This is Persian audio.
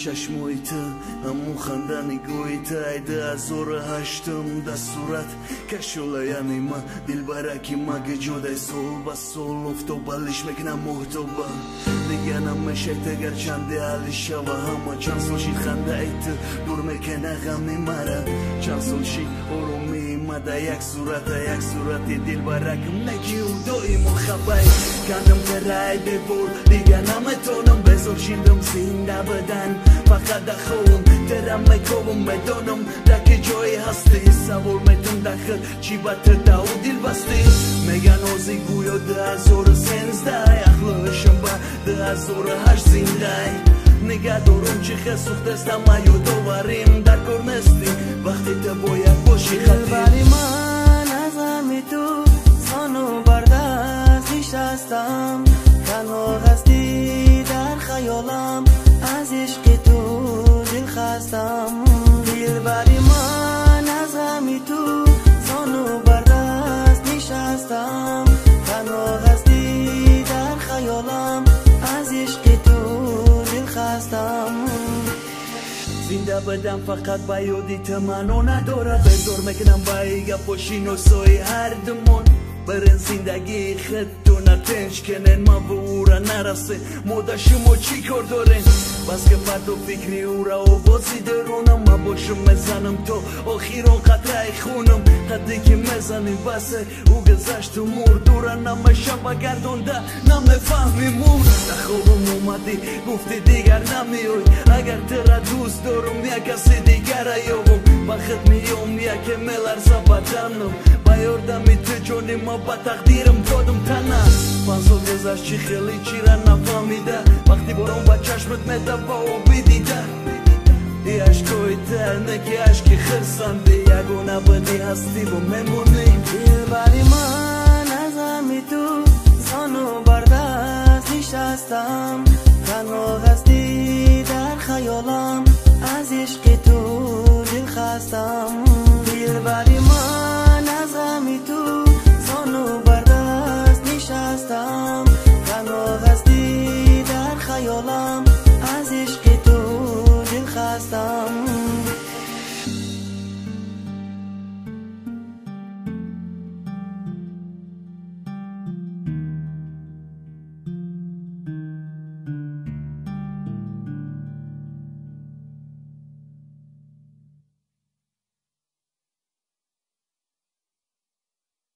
چشمای تو همون خندنی گوی تایده از اور هشتم ده صورت کشوله یعنی ما دل برکی مگه جدای سول با سول افتو بالش میکنم محتوبا دیگه نمیشه تگر چنده علی شوا همه چند سال شید خنده ایت دور میکنه غمی مرا چند سال شید ارومی مده یک صورت دل برکم نگیو دوی مخبای کندم ترای ببور دیگه نمیتونم بزار شیندم زنده بدن فقط دخوام درم میکوم بدانم دک جایی هستی سوال میتون دخل چی بطر داو دل بستی میگن آزی گویا 2013 اخلاقشم با 2008 زنده نگه دارم چی خسوخت استم ایو دواریم در کار نستی وقتی تو باید باشی خطیر بری من از همی تو زانو بردست نشستم تنها هستی در خیالم از عشق تو دل خستم دل بری من از همی تو زانو بردست نشستم تنها هستی در خیالم از عشق تو دل خستم زنده بدم فقط با یادیت منو نداره بزار میکنم با ایگه پاشین و سای هر دمون برن زندگی خدتو نتنش کنن ما به او را نرسه مودا شما چی کار دارن بس که فرد و فکری او را و بازی درونم ما باشم مزنم تو آخیران قطعه خونم قدی که مزنی بسه او گذشت و مور دورا نمشم بگردونده نمیفهمی مور نخوابم اومدی گفتی دیگر نمیوی اگر ترا دوست دارم یا کسی دیگر ایوم بخت میوم یا که ملرزه بدنم با یاردمی تو جونی ما با تقدیرم دادم تنه 5 سال گذشت چی خیلی چی را نفهمیده وقتی برام با چشمت میده با او بیدیده ای عشقای ترنه که عشقی خرسنده یگونه بدی هستی و میمونی دل بری من از همی تو زانو بردست نشستم تنها هستی در خیالم از عشق تو دل خستم دل بری من از همی تو زانو بردست نشستم تنها هستی در خیالم از عشق تو دل خستم